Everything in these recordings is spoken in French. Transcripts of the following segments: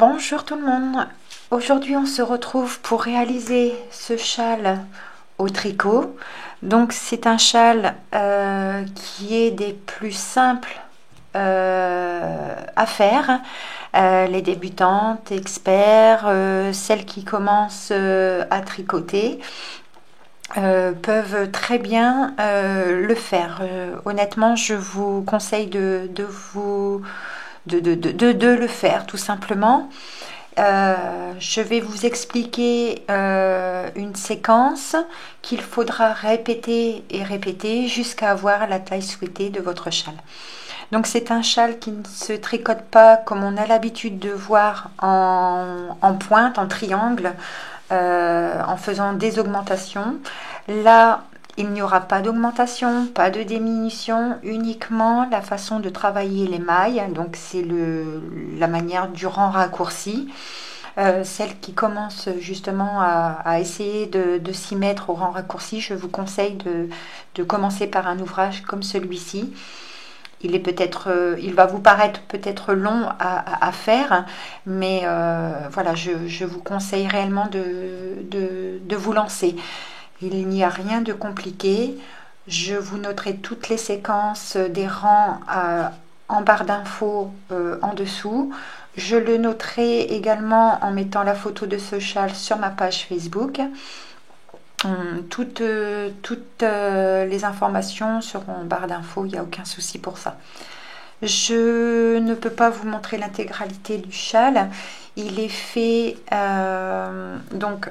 Bonjour tout le monde. Aujourd'hui on se retrouve pour réaliser ce châle au tricot. Donc c'est un châle qui est des plus simples à faire. Les débutantes, experts, celles qui commencent à tricoter peuvent très bien le faire. Honnêtement, je vous conseille de le faire tout simplement. Je vais vous expliquer une séquence qu'il faudra répéter et répéter jusqu'à avoir la taille souhaitée de votre châle. Donc c'est un châle qui ne se tricote pas comme on a l'habitude de voir en pointe, en triangle, en faisant des augmentations. Là, il n'y aura pas d'augmentation, pas de diminution, uniquement la façon de travailler les mailles. Donc c'est la manière du rang raccourci. Celles qui commencent justement à essayer de s'y mettre au rang raccourci, je vous conseille de commencer par un ouvrage comme celui-ci. Il va vous paraître peut-être long à faire, mais voilà, je vous conseille réellement de vous lancer. Il n'y a rien de compliqué. Je vous noterai toutes les séquences des rangs en barre d'infos en dessous. Je le noterai également en mettant la photo de ce châle sur ma page Facebook. Toutes les informations seront en barre d'infos, il n'y a aucun souci pour ça. Je ne peux pas vous montrer l'intégralité du châle. Il est fait, donc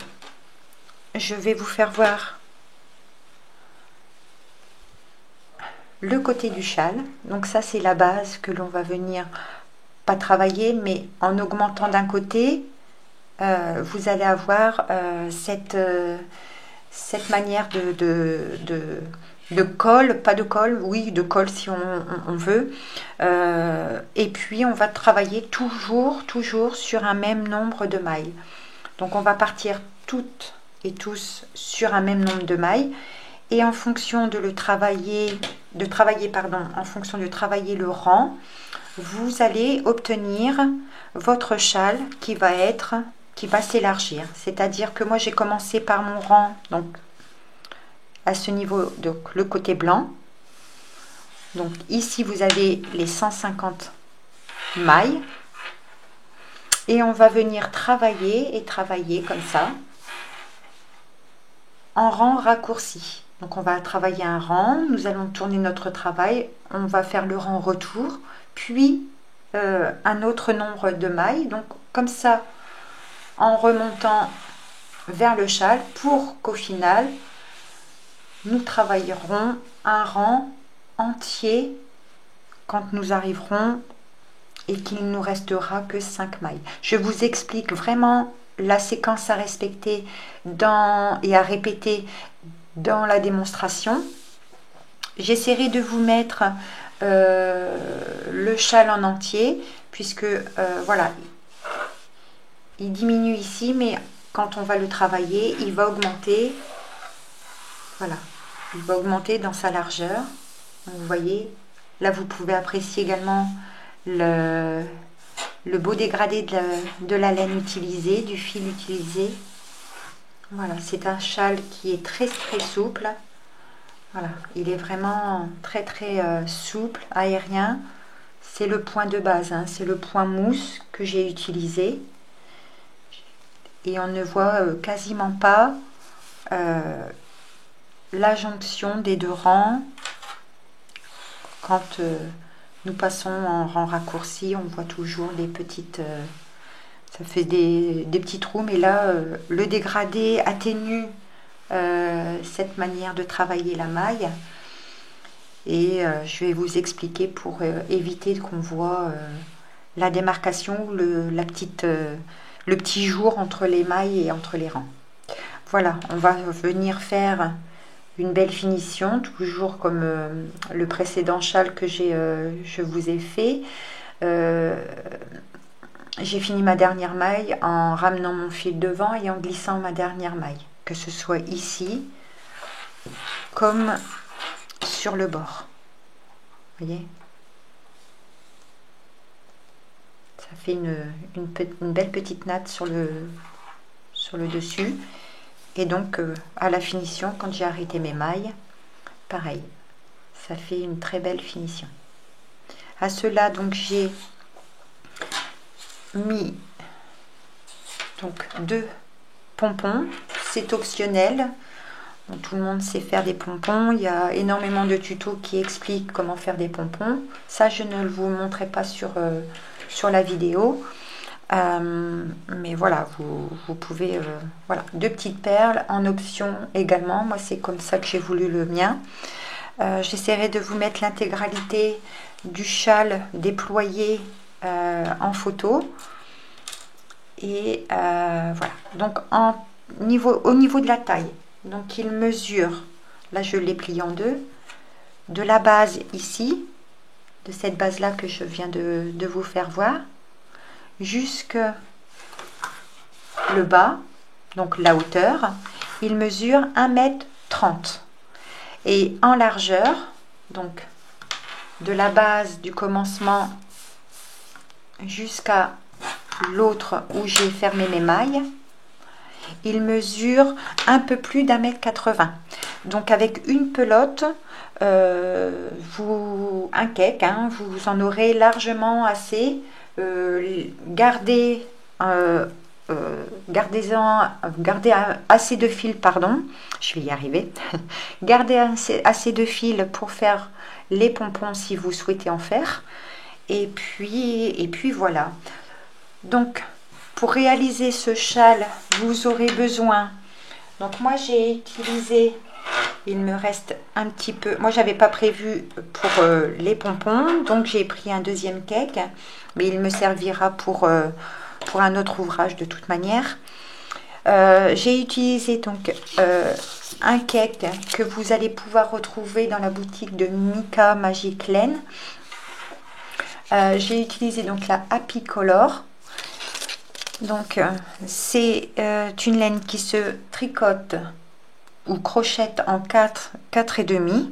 je vais vous faire voir le côté du châle. Donc ça c'est la base que l'on va venir pas travailler, mais en augmentant d'un côté, vous allez avoir cette manière de colle, pas de colle, oui, de colle si on veut. Et puis on va travailler toujours sur un même nombre de mailles. Donc on va partir toutes et tous sur un même nombre de mailles. Et en fonction en fonction de travailler le rang, vous allez obtenir votre châle qui va s'élargir. C'est-à-dire que moi j'ai commencé par mon rang, donc à ce niveau, donc le côté blanc. Donc ici vous avez les 150 mailles. Et on va venir travailler comme ça, en rang raccourci. Donc on va travailler un rang, nous allons tourner notre travail, on va faire le rang retour, puis un autre nombre de mailles. Donc comme ça, en remontant vers le châle, pour qu'au final, nous travaillerons un rang entier quand nous arriverons et qu'il ne nous restera que 5 mailles. Je vous explique vraiment la séquence à respecter et à répéter dans la démonstration. J'essaierai de vous mettre le châle en entier, puisque voilà, il diminue ici, mais quand on va le travailler, il va augmenter. Voilà, il va augmenter dans sa largeur. Donc, vous voyez, là vous pouvez apprécier également le beau dégradé de la laine utilisée, du fil utilisé. Voilà, c'est un châle qui est très souple. Voilà, il est vraiment très souple, aérien. C'est le point de base, hein, c'est le point mousse que j'ai utilisé. Et on ne voit quasiment pas la jonction des deux rangs. Quand nous passons en rang raccourci, on voit toujours des petites... ça fait des petits trous, mais là, le dégradé atténue cette manière de travailler la maille. Et je vais vous expliquer pour éviter qu'on voit la démarcation, le petit jour entre les mailles et entre les rangs. Voilà, on va venir faire une belle finition, toujours comme le précédent châle que je vous ai fait. J'ai fini ma dernière maille en ramenant mon fil devant et en glissant ma dernière maille, que ce soit ici comme sur le bord. Vous voyez, ça Ça fait une belle petite natte sur le dessus. Et donc à la finition, quand j'ai arrêté mes mailles, pareil, ça fait une très belle finition. À cela, donc j'ai mis donc 2 pompons. C'est optionnel. Donc, tout le monde sait faire des pompons. Il y a énormément de tutos qui expliquent comment faire des pompons. Ça, je ne vous montrerai pas sur la vidéo. Mais voilà, vous pouvez... voilà, 2 petites perles en option également. Moi, c'est comme ça que j'ai voulu le mien. J'essaierai de vous mettre l'intégralité du châle déployé en photo. Et voilà. Donc, au niveau de la taille, donc il mesure, là je l'ai plié en 2, de la base ici, de cette base-là que je viens de vous faire voir, jusque le bas, donc la hauteur, il mesure 1,30 m. Et en largeur, donc de la base du commencement jusqu'à l'autre où j'ai fermé mes mailles, il mesure un peu plus d'1,80 m. Donc avec une pelote, un cake, vous en aurez largement assez. Gardez assez de fil, pardon, je vais y arriver. Gardez assez de fil pour faire les pompons si vous souhaitez en faire. Et puis voilà. Donc pour réaliser ce châle, vous aurez besoin. Donc moi j'ai utilisé, il me reste un petit peu. Moi j'avais pas prévu pour les pompons, donc j'ai pris un deuxième cake, mais il me servira pour un autre ouvrage de toute manière. J'ai utilisé donc un cake que vous allez pouvoir retrouver dans la boutique de Mika Magic Laine. J'ai utilisé donc la Happy Color. Donc c'est une laine qui se tricote ou crochette en 4,5.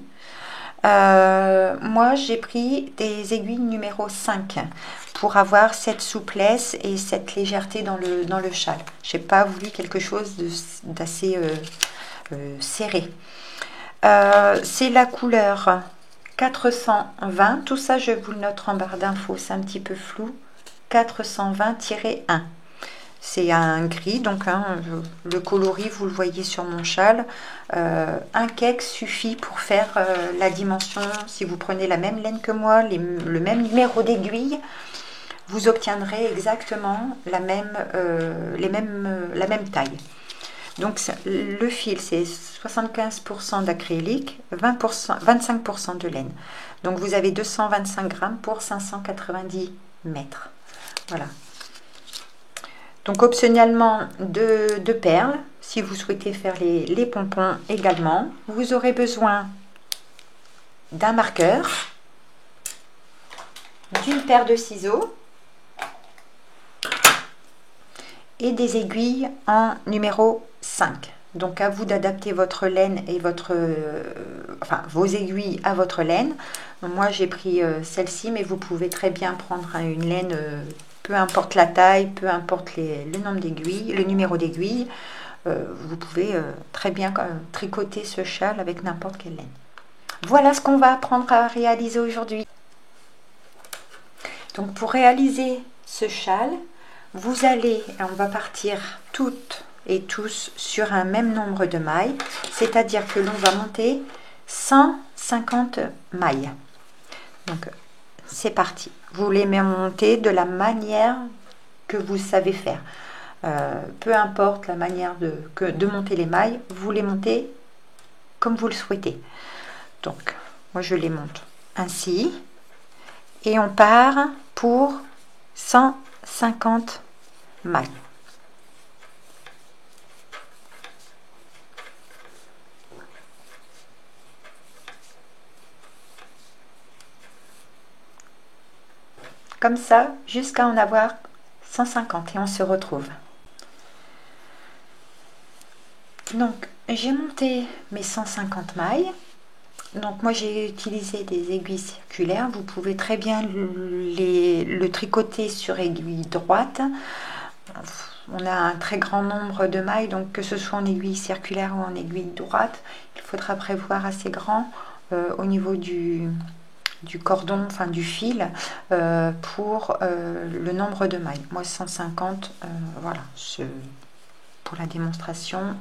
Moi j'ai pris des aiguilles numéro 5 pour avoir cette souplesse et cette légèreté dans le châle. J'ai pas voulu quelque chose d'assez serré. C'est la couleur 420. Tout ça je vous le note en barre d'infos, c'est un petit peu flou. 420-1. C'est un gris, donc le coloris vous le voyez sur mon châle. Un cake suffit pour faire la dimension. Si vous prenez la même laine que moi, le même numéro d'aiguille, vous obtiendrez exactement la même taille. Donc le fil c'est 75% d'acrylique, 25% de laine. Donc vous avez 225 grammes pour 590 mètres. Voilà. Donc optionnellement de perles, si vous souhaitez faire les pompons également. Vous aurez besoin d'un marqueur, d'une paire de ciseaux et des aiguilles en numéro 5. Donc à vous d'adapter votre laine et vos aiguilles à votre laine. Moi j'ai pris celle-ci, mais vous pouvez très bien prendre une laine, peu importe la taille, peu importe le nombre d'aiguilles, le numéro d'aiguille. Vous pouvez très bien tricoter ce châle avec n'importe quelle laine. Voilà ce qu'on va apprendre à réaliser aujourd'hui. Donc pour réaliser ce châle, on va partir toutes et tous sur un même nombre de mailles, c'est-à-dire que l'on va monter 150 mailles. Donc c'est parti. Vous les montez de la manière que vous savez faire. Peu importe la manière de monter les mailles, vous les montez comme vous le souhaitez. Donc moi je les monte ainsi et on part pour 150 mailles. Comme ça jusqu'à en avoir 150 et on se retrouve. Donc j'ai monté mes 150 mailles. Donc moi j'ai utilisé des aiguilles circulaires. Vous pouvez très bien le tricoter sur aiguille droite. On a un très grand nombre de mailles, donc que ce soit en aiguille circulaire ou en aiguille droite, il faudra prévoir assez grand au niveau du cordon, enfin du fil, pour le nombre de mailles. Moi 150, voilà, pour la démonstration,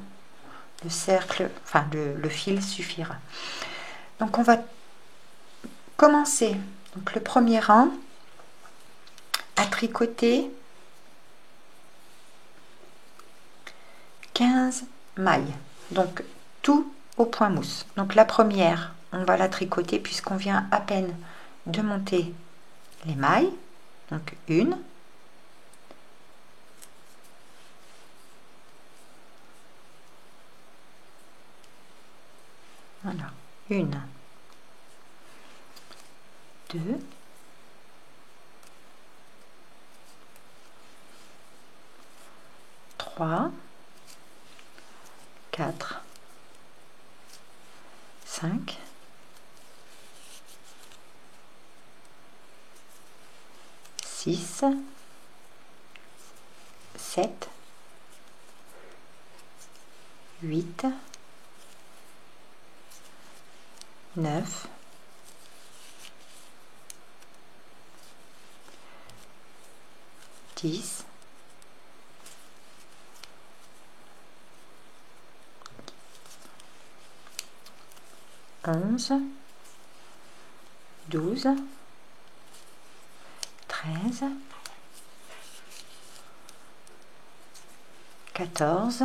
le cercle, enfin le fil suffira. Donc on va commencer donc le premier rang à tricoter 15 mailles, donc tout au point mousse. Donc la première, on va la tricoter puisqu'on vient à peine de monter les mailles. Donc une, voilà, une, deux, trois, 4, 5, 6, 7, 8, 9, 10, 11, 12, 13, 14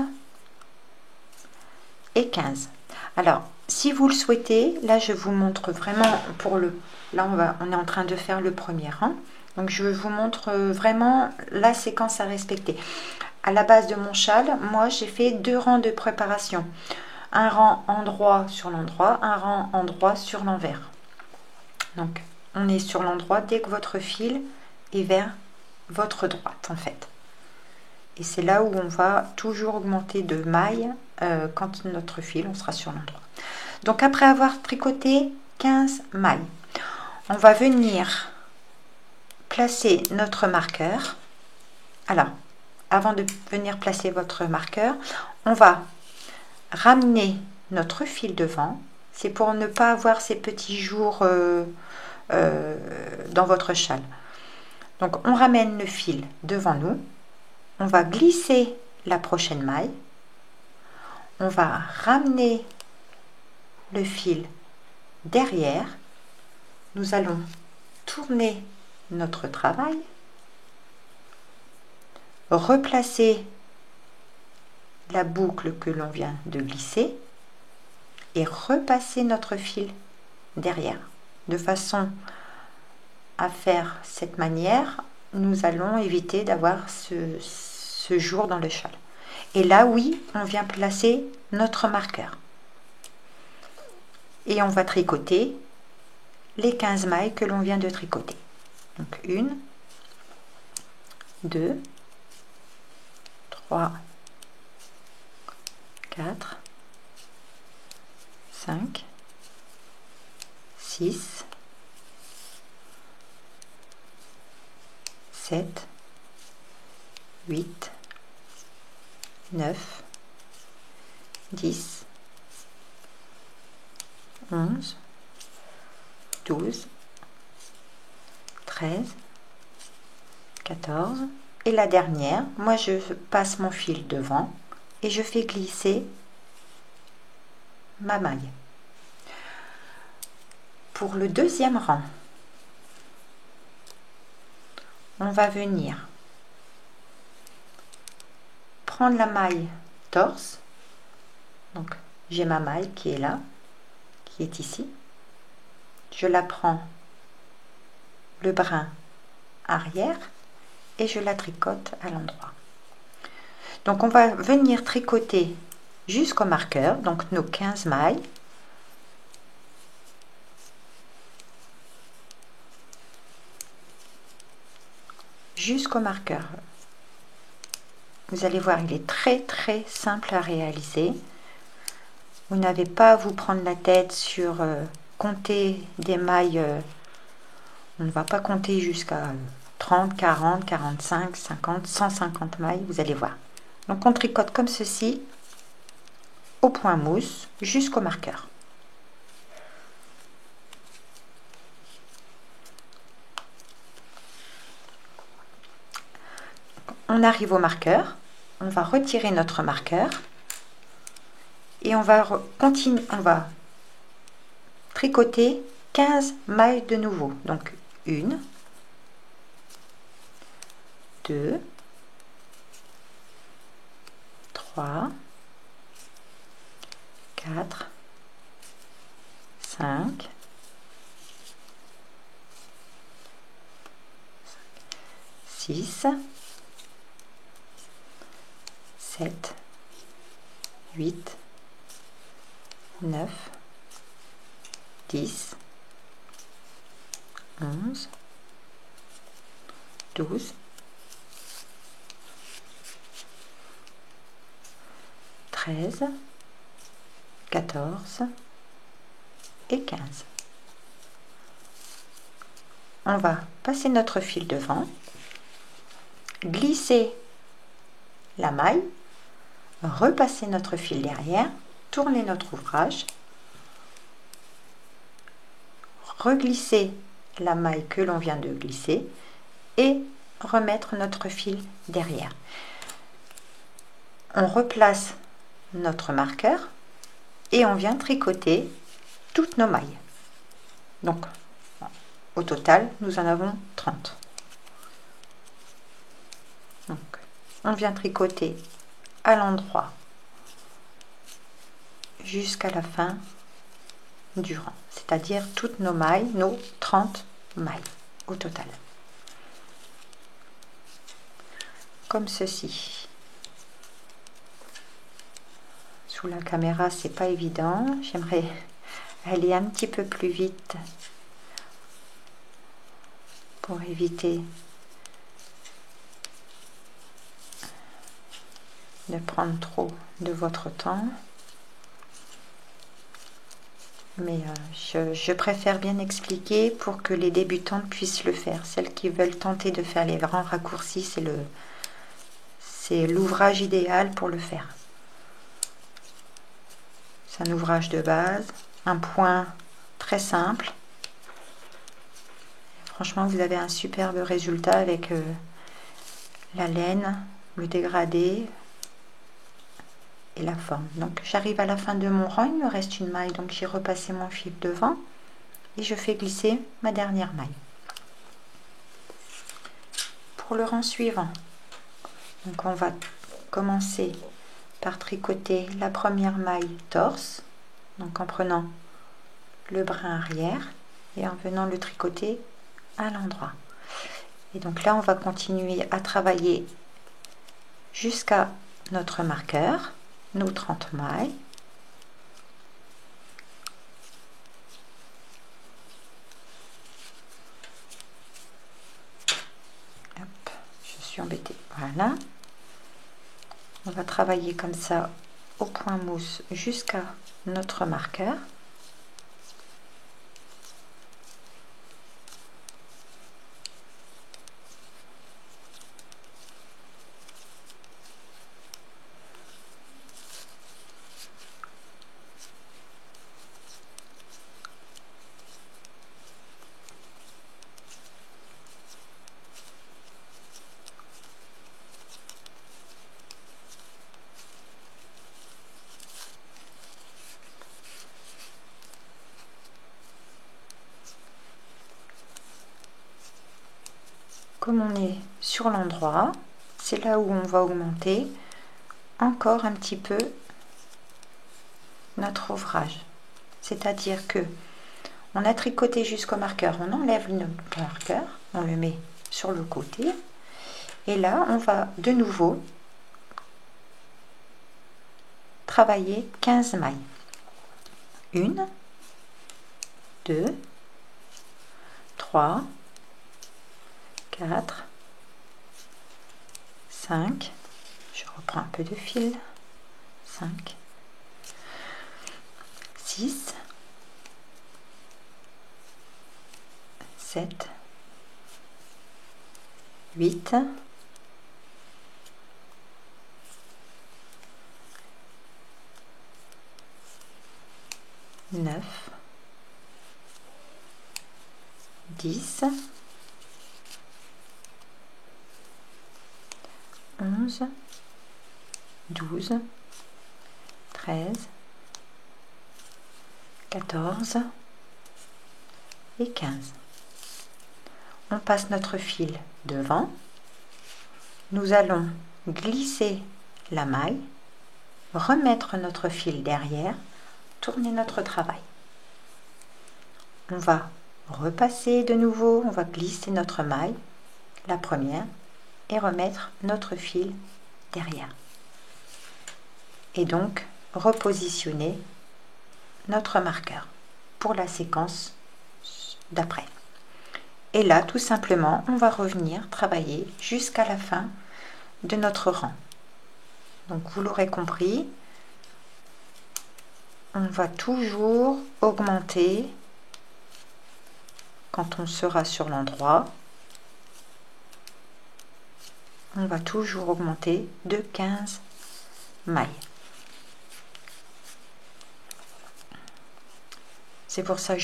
et 15. Alors, si vous le souhaitez, là je vous montre vraiment pour le... Là on est en train de faire le premier rang. Donc je vous montre vraiment la séquence à respecter. À la base de mon châle, moi j'ai fait 2 rangs de préparation. Un rang endroit sur l'endroit, un rang endroit sur l'envers. Donc on est sur l'endroit dès que votre fil est vers votre droite en fait. Et c'est là où on va toujours augmenter de mailles quand notre fil, on sera sur l'endroit. Donc après avoir tricoté 15 mailles, on va venir placer notre marqueur. Alors, avant de venir placer votre marqueur, on va ramener notre fil devant. C'est pour ne pas avoir ces petits jours dans votre châle. Donc on ramène le fil devant nous, on va glisser la prochaine maille, on va ramener le fil derrière, nous allons tourner notre travail, replacer la boucle que l'on vient de glisser et repasser notre fil derrière, de façon à faire cette manière, nous allons éviter d'avoir ce jour dans le châle. Et là, oui, on vient placer notre marqueur. Et on va tricoter les 15 mailles que l'on vient de tricoter. Donc 1, 2, 3, 4, 5, 6, 7, 8, 9, 10, 11, 12, 13, 14 et la dernière, moi je passe mon fil devant et je fais glisser ma maille. Pour le deuxième rang, on va venir prendre la maille torse, donc j'ai ma maille qui est là, qui est ici, je la prends le brin arrière et je la tricote à l'endroit. Donc on va venir tricoter jusqu'au marqueur, donc nos 15 mailles. Jusqu'au marqueur. Vous allez voir, il est très simple à réaliser. Vous n'avez pas à vous prendre la tête sur compter des mailles. On ne va pas compter jusqu'à 30, 40, 45, 50, 150 mailles, vous allez voir. Donc on tricote comme ceci, au point mousse, jusqu'au marqueur. On arrive au marqueur, on va retirer notre marqueur et on va continuer, on va tricoter 15 mailles de nouveau. Donc 1, 2, 3, 4, 5, 6, 7, 8, 9, 10, 11, 12, 13, 14 et 15. On va passer notre fil devant, glisser la maille, repasser notre fil derrière, tourner notre ouvrage, reglisser la maille que l'on vient de glisser et remettre notre fil derrière. On replace notre marqueur et on vient tricoter toutes nos mailles. Donc au total nous en avons 30. Donc on vient tricoter à l'endroit jusqu'à la fin du rang, c'est-à-dire toutes nos mailles, nos 30 mailles au total, comme ceci. Sous la caméra c'est pas évident, j'aimerais aller un petit peu plus vite pour éviter de prendre trop de votre temps, mais je préfère bien expliquer pour que les débutantes puissent le faire. Celles qui veulent tenter de faire les grands raccourcis, c'est l'ouvrage idéal pour le faire. C'est un ouvrage de base, un point très simple. Franchement, vous avez un superbe résultat avec la laine, le dégradé et la forme. Donc j'arrive à la fin de mon rang, il me reste une maille, donc j'ai repassé mon fil devant et je fais glisser ma dernière maille. Pour le rang suivant, donc on va commencer par tricoter la première maille torse, donc en prenant le brin arrière et en venant le tricoter à l'endroit. Et donc là on va continuer à travailler jusqu'à notre marqueur, nos 30 mailles. Hop, je suis embêtée. Voilà. On va travailler comme ça au point mousse jusqu'à notre marqueur. Comme on est sur l'endroit, c'est là où on va augmenter encore un petit peu notre ouvrage. C'est-à-dire que on a tricoté jusqu'au marqueur, on enlève le marqueur, on le met sur le côté et là on va de nouveau travailler 15 mailles. 1, 2, 3, 4, 5, je reprends un peu de fil, 5, 6, 7, 8, 9, 10, 11, 12, 13, 14 et 15. On passe notre fil devant. Nous allons glisser la maille, remettre notre fil derrière, tourner notre travail. On va repasser de nouveau, on va glisser notre maille, la première, et remettre notre fil derrière. Et donc repositionner notre marqueur pour la séquence d'après. Et là, tout simplement, on va revenir travailler jusqu'à la fin de notre rang. Donc vous l'aurez compris, on va toujours augmenter quand on sera sur l'endroit. On va toujours augmenter de 15 mailles. C'est pour ça que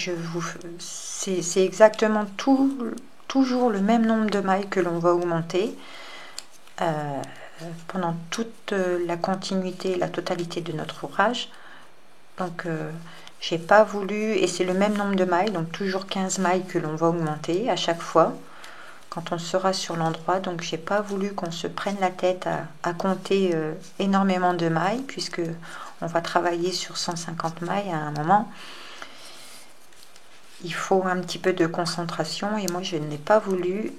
c'est exactement toujours le même nombre de mailles que l'on va augmenter pendant toute la continuité, la totalité de notre ouvrage. Donc j'ai pas voulu, et c'est le même nombre de mailles, donc toujours 15 mailles que l'on va augmenter à chaque fois quand on sera sur l'endroit. Donc j'ai pas voulu qu'on se prenne la tête à compter énormément de mailles, puisque on va travailler sur 150 mailles à un moment. Il faut un petit peu de concentration, et moi je n'ai pas voulu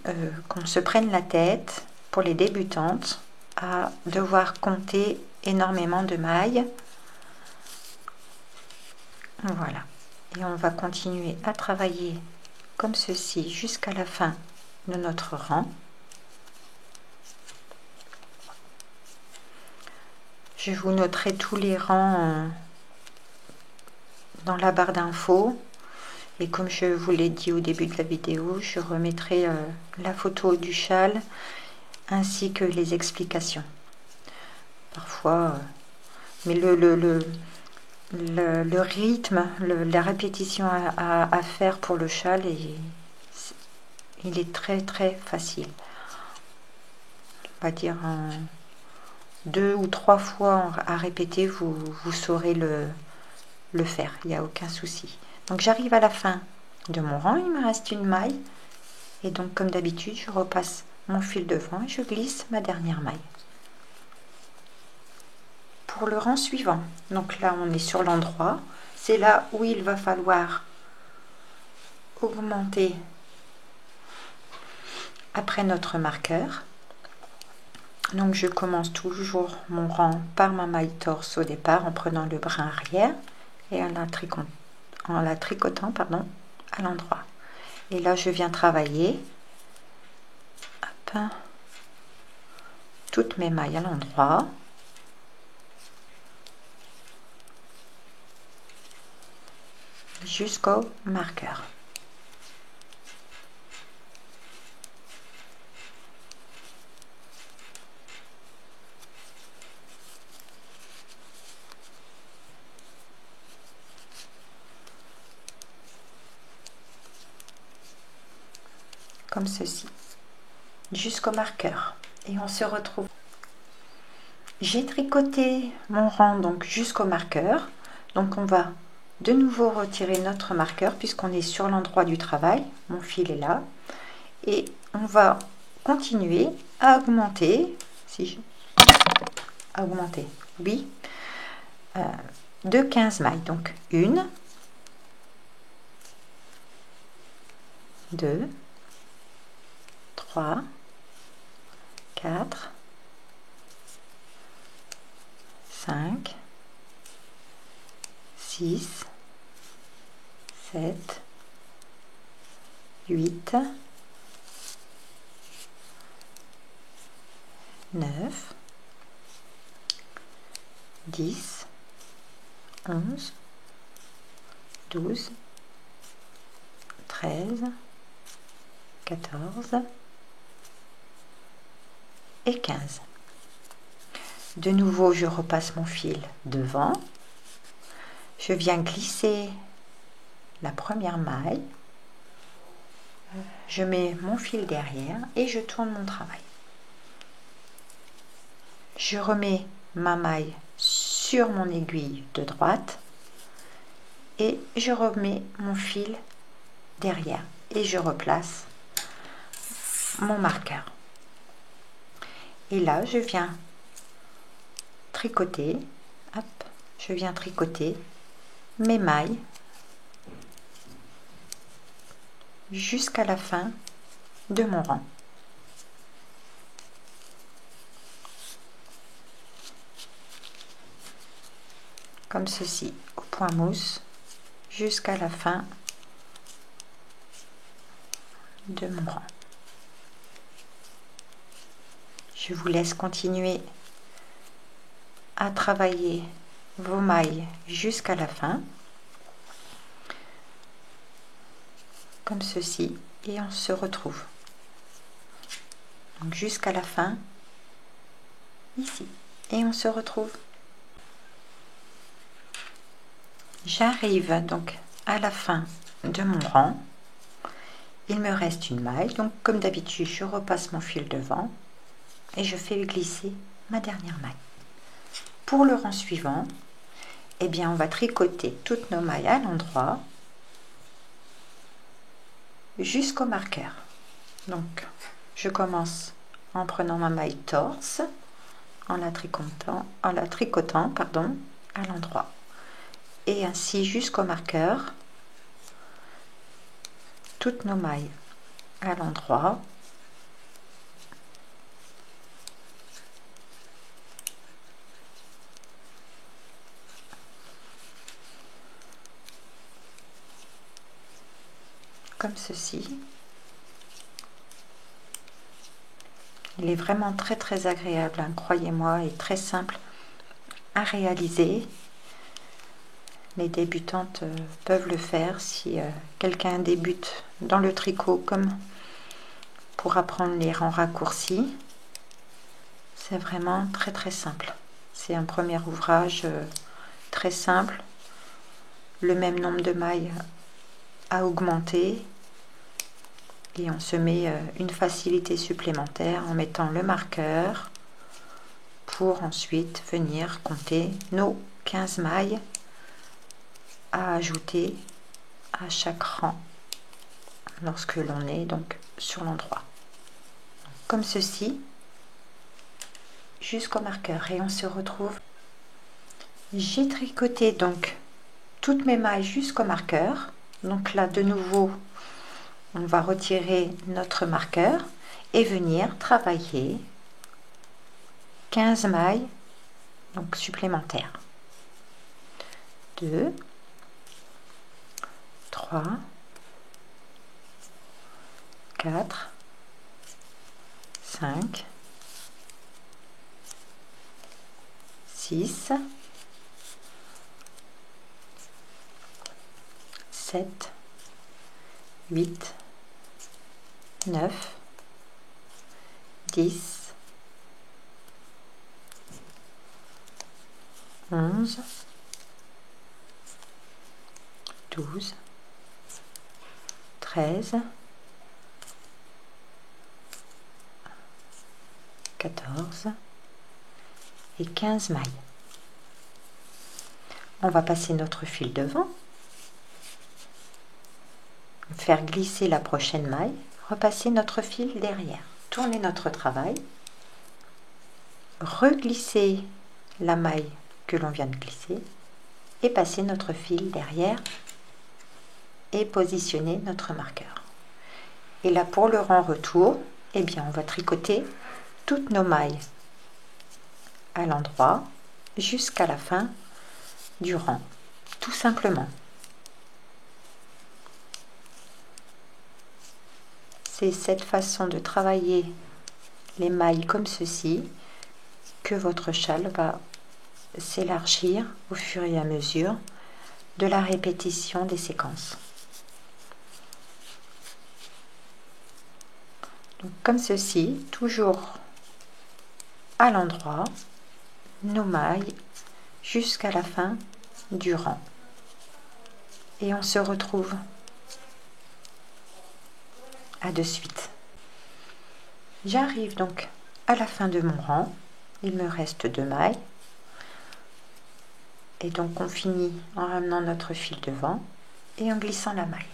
qu'on se prenne la tête pour les débutantes à devoir compter énormément de mailles. Voilà, et on va continuer à travailler comme ceci jusqu'à la fin de notre rang. Je vous noterai tous les rangs dans la barre d'infos. Et comme je vous l'ai dit au début de la vidéo, je remettrai la photo du châle ainsi que les explications. Parfois, mais le rythme, la répétition à faire pour le châle, il est très très facile. On va dire 2 ou 3 fois à répéter, vous saurez le faire, il n'y a aucun souci. Donc j'arrive à la fin de mon rang, il me reste une maille, et donc comme d'habitude je repasse mon fil devant et je glisse ma dernière maille. Pour le rang suivant, donc là on est sur l'endroit, c'est là où il va falloir augmenter après notre marqueur. Donc je commence toujours mon rang par ma maille torse au départ en prenant le brin arrière et en la tricotant pardon, à l'endroit. Et là je viens travailler toutes mes mailles à l'endroit. Jusqu'au marqueur. Comme ceci, jusqu'au marqueur, et on se retrouve. J'ai tricoté mon rang donc jusqu'au marqueur, donc on va de nouveau retirer notre marqueur puisqu'on est sur l'endroit du travail. Mon fil est là et on va continuer à augmenter, oui, de 15 mailles, donc 1, 2, 3, 4, 5, 6, 7, 8, 9, 10, 11, 12, 13, 14 et 15. De nouveau, je repasse mon fil devant. Je viens glisser la première maille. Je mets mon fil derrière et je tourne mon travail. Je remets ma maille sur mon aiguille de droite et je remets mon fil derrière et je replace mon marqueur. Et là, je viens tricoter, hop, je viens tricoter mes mailles jusqu'à la fin de mon rang. Comme ceci, au point mousse, jusqu'à la fin de mon rang. Je vous laisse continuer à travailler vos mailles jusqu'à la fin, comme ceci, et on se retrouve. Donc jusqu'à la fin, ici, et on se retrouve. J'arrive donc à la fin de mon rang. Il me reste une maille, donc comme d'habitude, je repasse mon fil devant et je fais glisser ma dernière maille. Pour le rang suivant, eh bien, on va tricoter toutes nos mailles à l'endroit jusqu'au marqueur. Donc, je commence en prenant ma maille torse, en la tricotant, pardon, à l'endroit. Et ainsi jusqu'au marqueur, toutes nos mailles à l'endroit. Comme ceci. Il est vraiment très agréable, hein, croyez-moi, et très simple à réaliser. Les débutantes peuvent le faire si quelqu'un débute dans le tricot comme pour apprendre les rangs raccourcis. C'est vraiment très simple. C'est un premier ouvrage très simple. Le même nombre de mailles à augmenter et on se met une facilité supplémentaire en mettant le marqueur pour ensuite venir compter nos 15 mailles à ajouter à chaque rang lorsque l'on est donc sur l'endroit, comme ceci, jusqu'au marqueur. Et on se retrouve. J'ai tricoté donc toutes mes mailles jusqu'au marqueur. Donc là, de nouveau, on va retirer notre marqueur et venir travailler 15 mailles donc supplémentaires. 2, 3, 4, 5, 6, 7, 8, 9, 10, 11, 12, 13, 14 et 15 mailles. On va passer notre fil devant, faire glisser la prochaine maille, repasser notre fil derrière, tourner notre travail, reglisser la maille que l'on vient de glisser et passer notre fil derrière et positionner notre marqueur. Et là, pour le rang retour, eh bien, on va tricoter toutes nos mailles à l'endroit jusqu'à la fin du rang, tout simplement. C'est cette façon de travailler les mailles comme ceci que votre châle va s'élargir au fur et à mesure de la répétition des séquences. Donc, comme ceci, toujours à l'endroit, nos mailles jusqu'à la fin du rang. Et on se retrouve à de suite. J'arrive donc à la fin de mon rang. Il me reste 2 mailles. Et donc on finit en ramenant notre fil devant et en glissant la maille.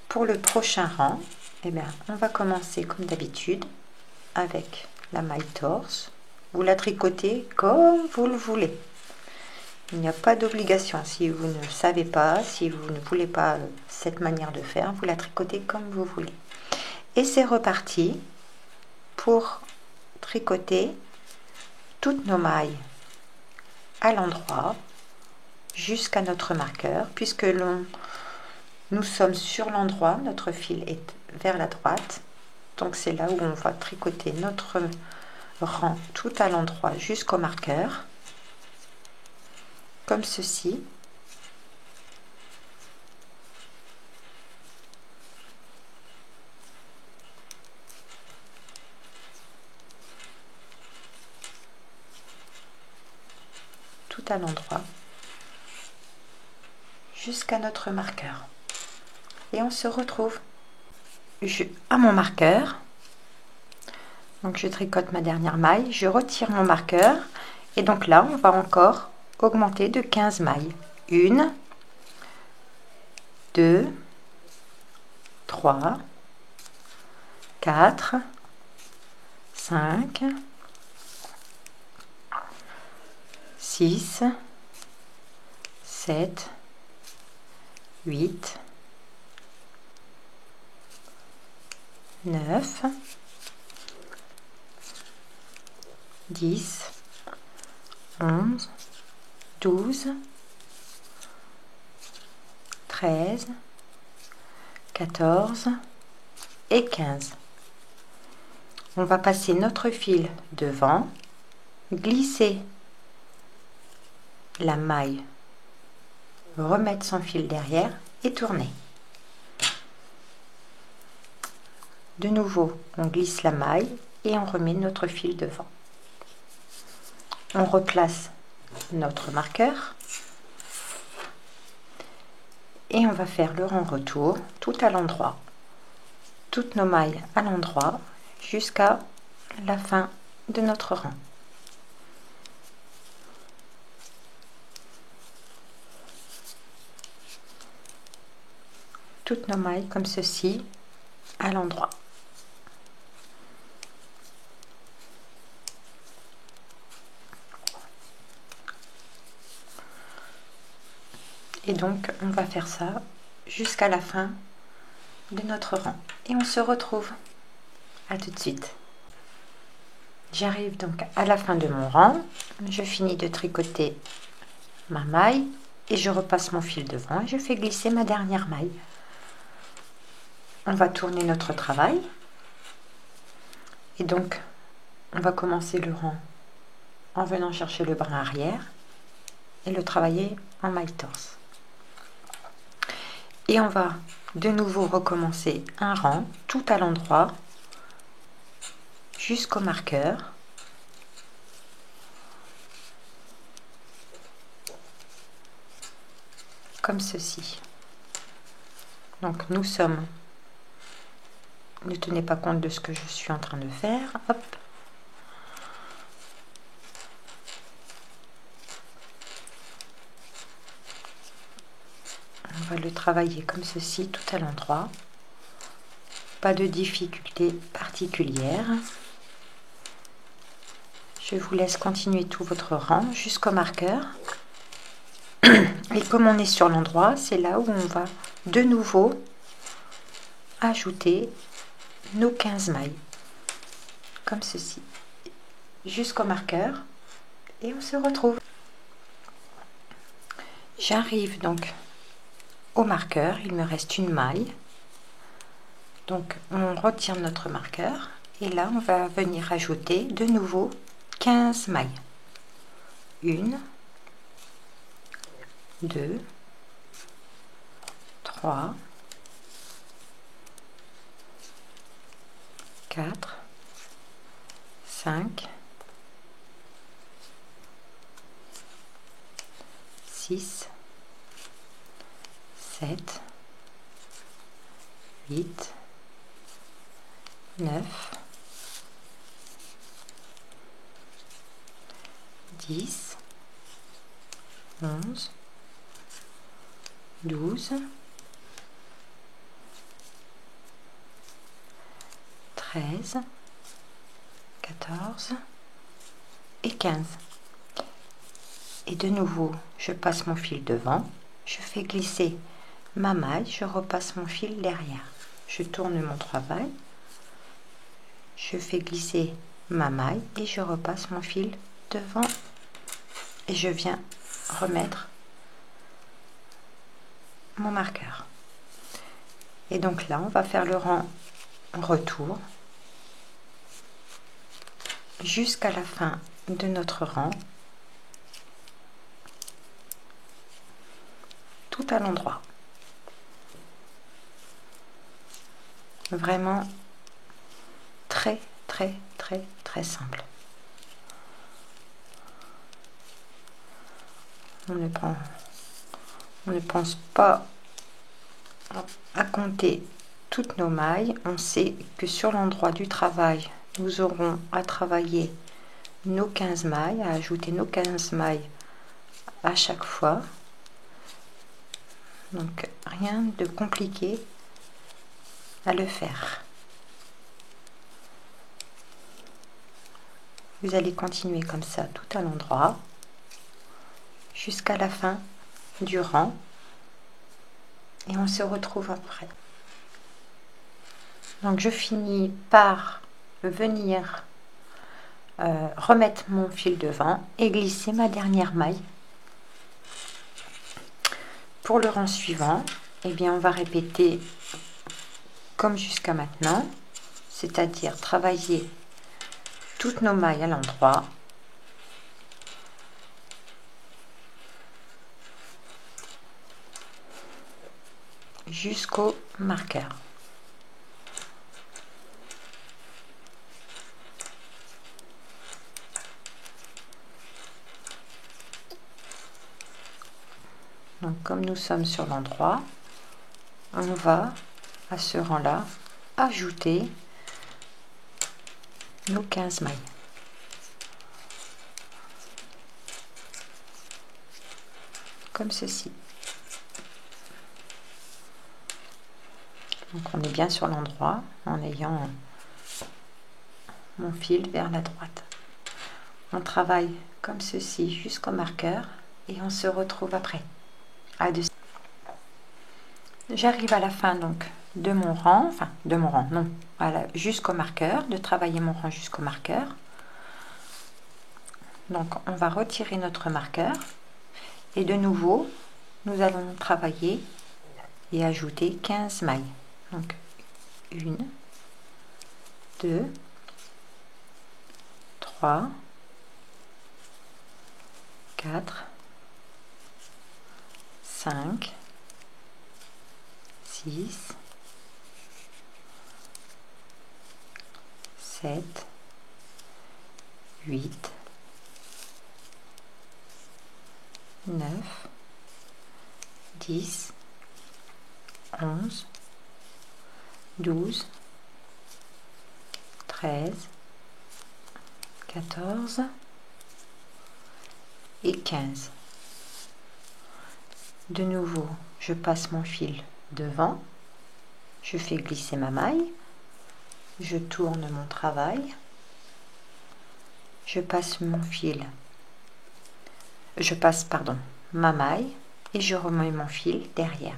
Pour le prochain rang, eh bien, on va commencer comme d'habitude avec la maille torse. Vous la tricotez comme vous le voulez. Il n'y a pas d'obligation. Si vous ne savez pas, si vous ne voulez pas cette manière de faire, vous la tricotez comme vous voulez. Et c'est reparti pour tricoter toutes nos mailles à l'endroit jusqu'à notre marqueur, puisque nous sommes sur l'endroit, notre fil est vers la droite, donc c'est là où on va tricoter notre rang tout à l'endroit jusqu'au marqueur, comme ceci. Tout à l'endroit jusqu'à notre marqueur. Et on se retrouve à mon marqueur. Donc je tricote ma dernière maille, je retire mon marqueur et donc là on va encore augmenter de 15 mailles. 1, 2, 3, 4, 5, 6, 7, 8, 9, 10, 11, 12, 13, 14 et 15. On va passer notre fil devant, glisser la maille, remettre son fil derrière et tourner. De nouveau, on glisse la maille et on remet notre fil devant. On replace notre marqueur et on va faire le rang retour tout à l'endroit. Toutes nos mailles à l'endroit jusqu'à la fin de notre rang. Toutes nos mailles comme ceci à l'endroit. Et donc on va faire ça jusqu'à la fin de notre rang. Et on se retrouve. À tout de suite. J'arrive donc à la fin de mon rang. Je finis de tricoter ma maille et je repasse mon fil devant et je fais glisser ma dernière maille. On va tourner notre travail. Et donc on va commencer le rang en venant chercher le brin arrière et le travailler en maille torse. Et on va de nouveau recommencer un rang tout à l'endroit jusqu'au marqueur. Comme ceci. Donc nous sommes, ne tenez pas compte de ce que je suis en train de faire. Hop. On va le travailler comme ceci tout à l'endroit. Pas de difficulté particulière. Je vous laisse continuer tout votre rang jusqu'au marqueur. Et comme on est sur l'endroit, c'est là où on va de nouveau ajouter nos 15 mailles. Comme ceci. Jusqu'au marqueur. Et on se retrouve. J'arrive donc au marqueur. Il me reste une maille. Donc on retire notre marqueur. Et là, on va venir ajouter de nouveau 15 mailles. 1, 2, 3, 4, 5, 6, 7, 8, 9, 10, 11, 12, 13, 14 et 15. Et de nouveau, je passe mon fil devant, je fais glisser ma maille, je repasse mon fil derrière. Je tourne mon travail, je fais glisser ma maille et je repasse mon fil devant et je viens remettre mon marqueur. Et donc là, on va faire le rang retour jusqu'à la fin de notre rang, tout à l'endroit. Vraiment très très simple. On ne pense pas à compter toutes nos mailles. On sait que sur l'endroit du travail, nous aurons à travailler nos 15 mailles, à ajouter nos 15 mailles à chaque fois. Donc rien de compliqué à le faire. Vous allez continuer comme ça tout à l'endroit jusqu'à la fin du rang et on se retrouve après. Donc je finis par venir remettre mon fil devant et glisser ma dernière maille. Pour le rang suivant, eh bien on va répéter comme jusqu'à maintenant, c'est-à-dire travailler toutes nos mailles à l'endroit, jusqu'au marqueur. Donc comme nous sommes sur l'endroit, on va à ce rang-là ajouter nos 15 mailles. Comme ceci. Donc on est bien sur l'endroit en ayant mon fil vers la droite. On travaille comme ceci jusqu'au marqueur et on se retrouve après. J'arrive à la fin donc de mon rang, enfin de mon rang, non, jusqu'au marqueur, de travailler mon rang jusqu'au marqueur. Donc on va retirer notre marqueur et de nouveau nous allons travailler et ajouter 15 mailles. Donc 1, 2, 3, 4, 5, 6, 7, 8, 9, 10, 11, 12, 13, 14 et 15. De nouveau, je passe mon fil devant, je fais glisser ma maille, je tourne mon travail, je passe ma maille et je remets mon fil derrière.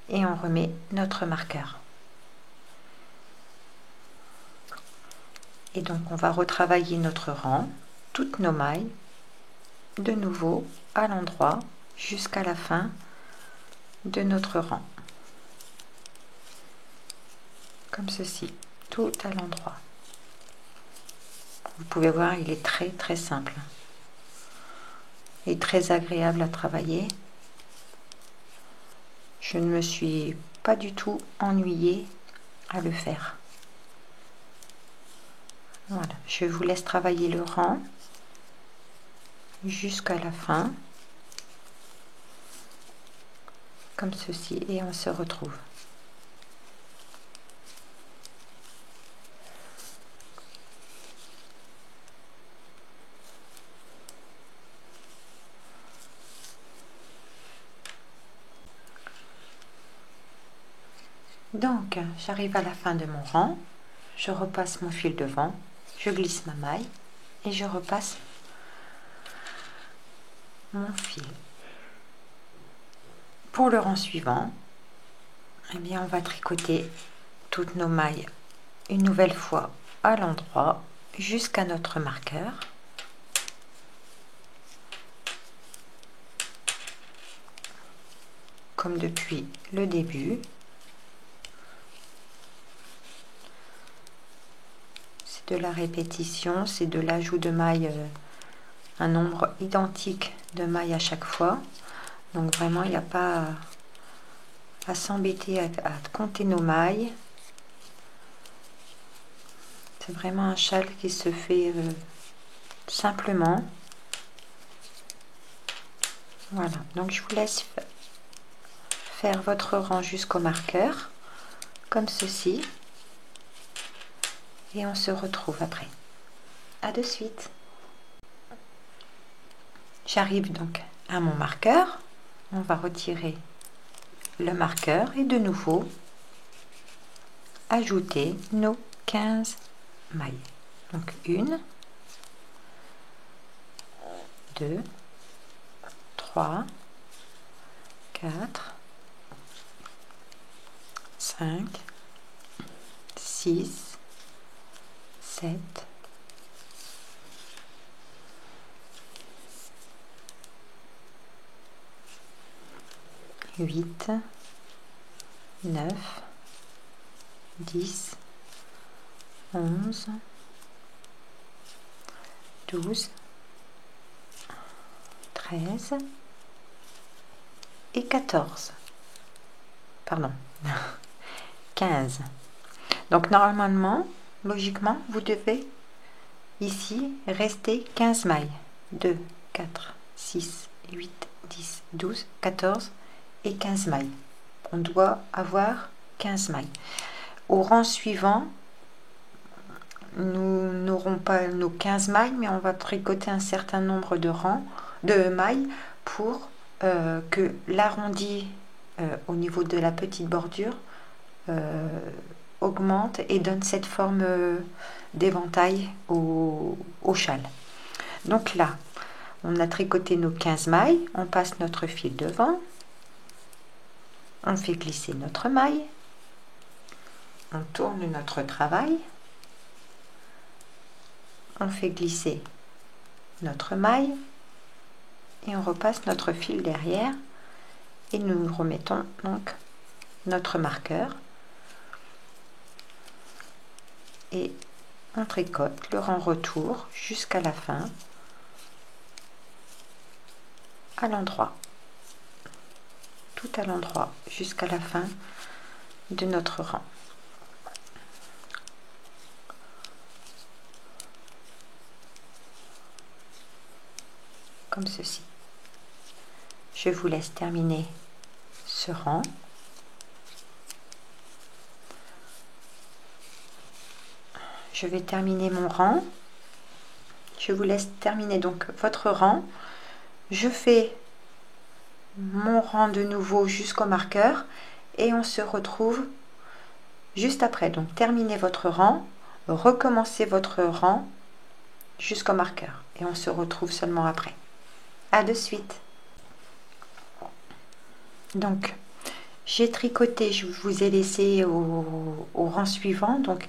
Et on remet notre marqueur. Et donc on va retravailler notre rang, toutes nos mailles, de nouveau à l'endroit jusqu'à la fin de notre rang. Comme ceci, tout à l'endroit. Vous pouvez voir, il est très simple. et très agréable à travailler. Je ne me suis pas du tout ennuyée à le faire. Voilà, je vous laisse travailler le rang jusqu'à la fin, comme ceci, et on se retrouve. Donc, j'arrive à la fin de mon rang, je repasse mon fil devant, je glisse ma maille et je repasse mon fil. Pour le rang suivant, eh bien, on va tricoter toutes nos mailles une nouvelle fois à l'endroit jusqu'à notre marqueur. Comme depuis le début. C'est de la répétition, c'est de l'ajout de mailles, un nombre identique de mailles à chaque fois. Donc vraiment, il n'y a pas à s'embêter à compter nos mailles. C'est vraiment un châle qui se fait simplement. Voilà, donc je vous laisse faire votre rang jusqu'au marqueur, comme ceci. Et on se retrouve après. À de suite. J'arrive donc à mon marqueur. On va retirer le marqueur et de nouveau ajouter nos 15 mailles. Donc 1, 2, 3, 4, 5, 6, 7, 8, 9, 10, 11, 12, 13 et 14. Pardon, 15. Donc normalement, logiquement, vous devez ici rester 15 mailles. 2, 4, 6, 8, 10, 12, 14 et 15 mailles. On doit avoir 15 mailles. Au rang suivant, nous n'aurons pas nos 15 mailles, mais on va tricoter un certain nombre de mailles pour que l'arrondi au niveau de la petite bordure augmente et donne cette forme d'éventail au châle. Donc là, on a tricoté nos 15 mailles, on passe notre fil devant, on fait glisser notre maille, on tourne notre travail, on fait glisser notre maille et on repasse notre fil derrière et nous remettons donc notre marqueur et on tricote le rang retour jusqu'à la fin à l'endroit, tout à l'endroit jusqu'à la fin de notre rang. Comme ceci. Je vous laisse terminer ce rang. Je vais terminer mon rang. Je vous laisse terminer donc votre rang. Je fais mon rang de nouveau jusqu'au marqueur et on se retrouve juste après. Donc terminez votre rang, recommencez votre rang jusqu'au marqueur et on se retrouve seulement après. À de suite. Donc j'ai tricoté, je vous ai laissé au rang suivant. Donc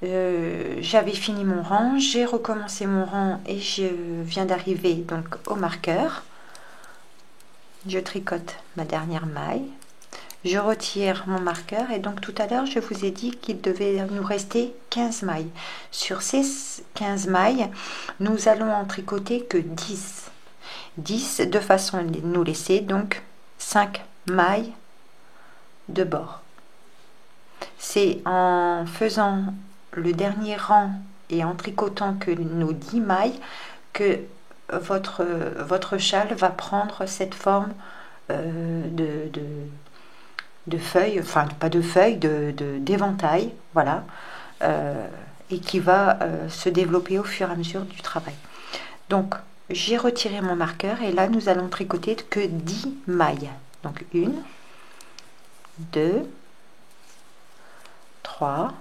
j'avais fini mon rang, j'ai recommencé mon rang et je viens d'arriver donc au marqueur. Je tricote ma dernière maille, je retire mon marqueur et donc tout à l'heure je vous ai dit qu'il devait nous rester 15 mailles. Sur ces 15 mailles, nous allons en tricoter que 10. 10 de façon à nous laisser donc 5 mailles de bord. C'est en faisant le dernier rang et en tricotant que nos 10 mailles que votre châle va prendre cette forme de feuilles, enfin pas de feuilles, d'éventail, voilà, et qui va se développer au fur et à mesure du travail. Donc j'ai retiré mon marqueur et là nous allons tricoter que 10 mailles. Donc 1, 2, 3,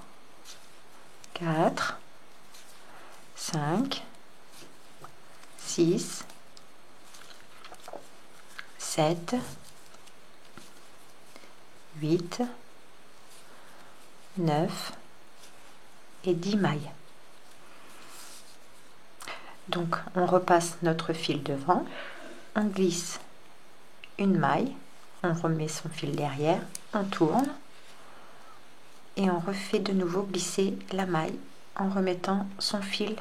4, 5, 6, 7, 8, 9 et 10 mailles. Donc on repasse notre fil devant, on glisse une maille, on remet son fil derrière, on tourne et on refait de nouveau glisser la maille en remettant son fil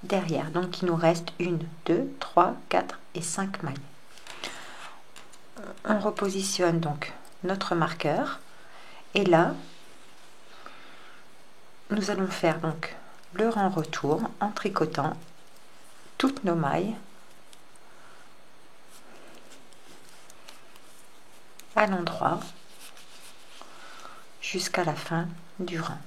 derrière. Donc il nous reste 1, 2, 3, 4 et 5 mailles. On repositionne donc notre marqueur et là nous allons faire donc le rang retour en tricotant toutes nos mailles à l'endroit jusqu'à la fin du rang.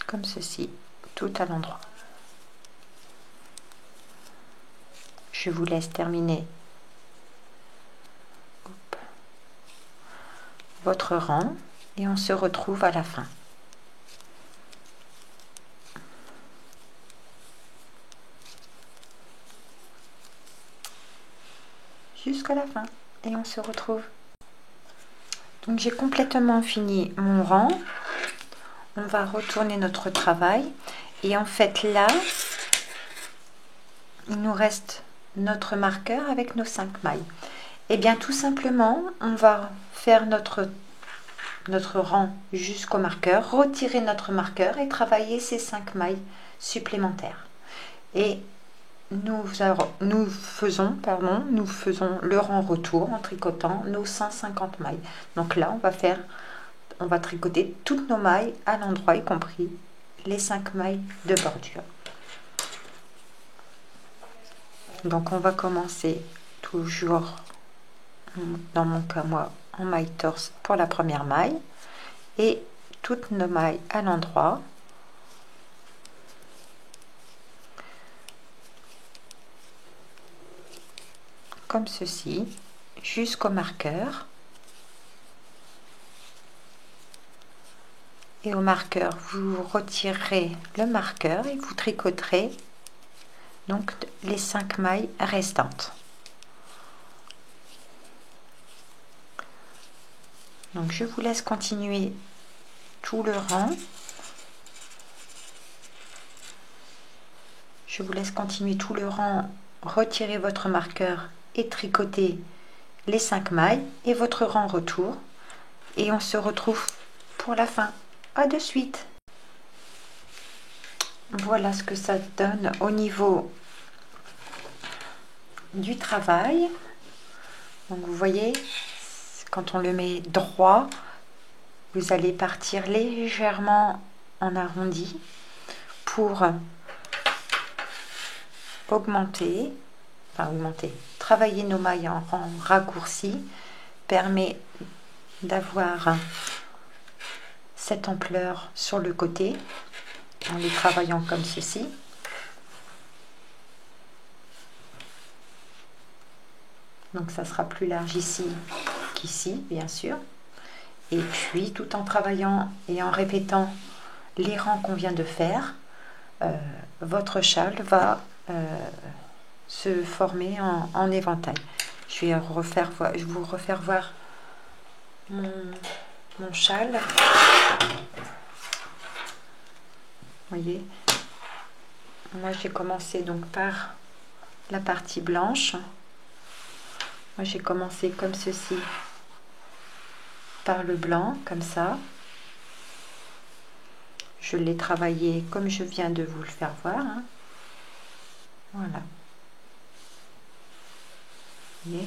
Comme ceci, tout à l'endroit. Je vous laisse terminer votre rang et on se retrouve à la fin. Jusqu'à la fin et on se retrouve. Donc j'ai complètement fini mon rang. On va retourner notre travail et en fait là il nous reste notre marqueur avec nos 5 mailles. Et bien tout simplement on va faire notre rang jusqu'au marqueur, retirer notre marqueur et travailler ces 5 mailles supplémentaires. Et nous faisons le rang retour en tricotant nos 150 mailles. Donc là on va tricoter toutes nos mailles à l'endroit, y compris les 5 mailles de bordure. Donc on va commencer toujours, dans mon cas moi, en maille torse pour la première maille et toutes nos mailles à l'endroit. Comme ceci, jusqu'au marqueur. Et au marqueur, vous retirerez le marqueur et vous tricoterez donc les 5 mailles restantes. Donc je vous laisse continuer tout le rang. Je vous laisse continuer tout le rang, retirez votre marqueur et tricoter les 5 mailles et votre rang retour. Et on se retrouve pour la fin. À de suite. Voilà ce que ça donne au niveau du travail. Donc vous voyez, quand on le met droit, vous allez partir légèrement en arrondi pour travailler nos mailles en rang raccourci permet d'avoir cette ampleur sur le côté en les travaillant comme ceci. Donc ça sera plus large ici qu'ici, bien sûr. Et puis tout en travaillant et en répétant les rangs qu'on vient de faire, votre châle va se former en éventail. Je vais vous refaire voir mon châle. Vous voyez, moi j'ai commencé donc par la partie blanche. Moi j'ai commencé comme ceci, par le blanc, comme ça. je l'ai travaillé comme je viens de vous le faire voir, hein. Voilà. Vous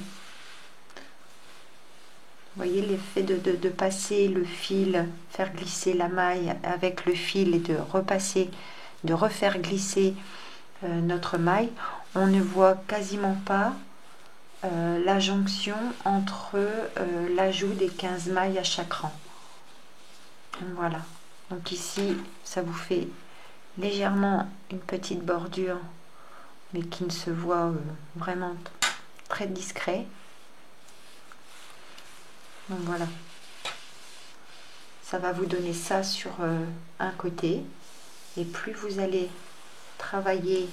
voyez l'effet de passer le fil, faire glisser la maille avec le fil et de repasser, de refaire glisser notre maille. On ne voit quasiment pas la jonction entre l'ajout des 15 mailles à chaque rang. Voilà. Donc ici, ça vous fait légèrement une petite bordure, mais qui ne se voit vraiment très discret. Donc voilà, ça va vous donner ça sur un côté, et plus vous allez travailler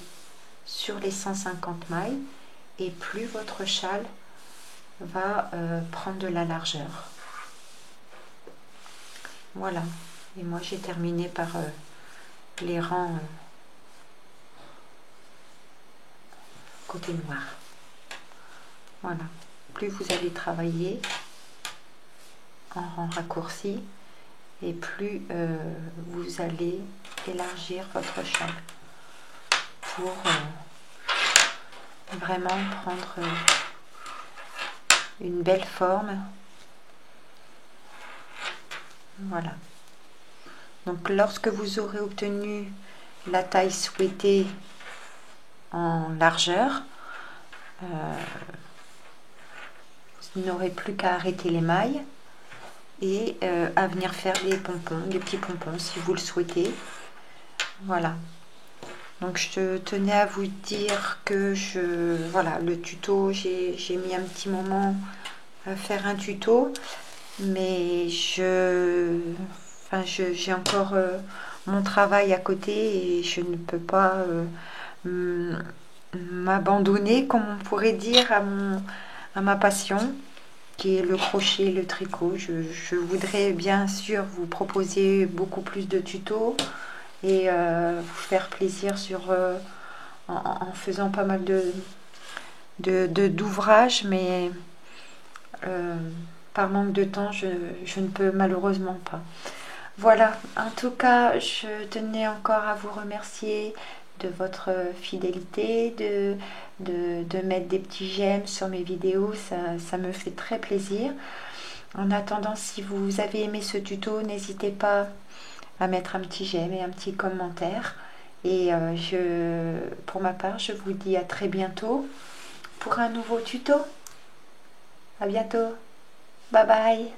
sur les 150 mailles, et plus votre châle va prendre de la largeur. Voilà, et moi j'ai terminé par les rangs côté noir. Voilà, plus vous allez travailler en rang raccourci, et plus vous allez élargir votre châle pour vraiment prendre une belle forme. Voilà. Donc lorsque vous aurez obtenu la taille souhaitée en largeur, vous n'aurez plus qu'à arrêter les mailles et à venir faire des pompons, des petits pompons si vous le souhaitez. Voilà. Donc je tenais à vous dire que voilà, le tuto, j'ai mis un petit moment à faire un tuto, mais j'ai encore mon travail à côté et je ne peux pas m'abandonner, comme on pourrait dire, à ma passion, qui est le crochet et le tricot. Je voudrais bien sûr vous proposer beaucoup plus de tutos et vous faire plaisir en faisant pas mal d'ouvrages, mais par manque de temps, je ne peux malheureusement pas. Voilà, en tout cas, je tenais encore à vous remercier de votre fidélité, de mettre des petits j'aime sur mes vidéos, ça me fait très plaisir. En attendant, si vous avez aimé ce tuto, n'hésitez pas à mettre un petit j'aime et un petit commentaire. Et pour ma part, je vous dis à très bientôt pour un nouveau tuto. À bientôt. Bye bye.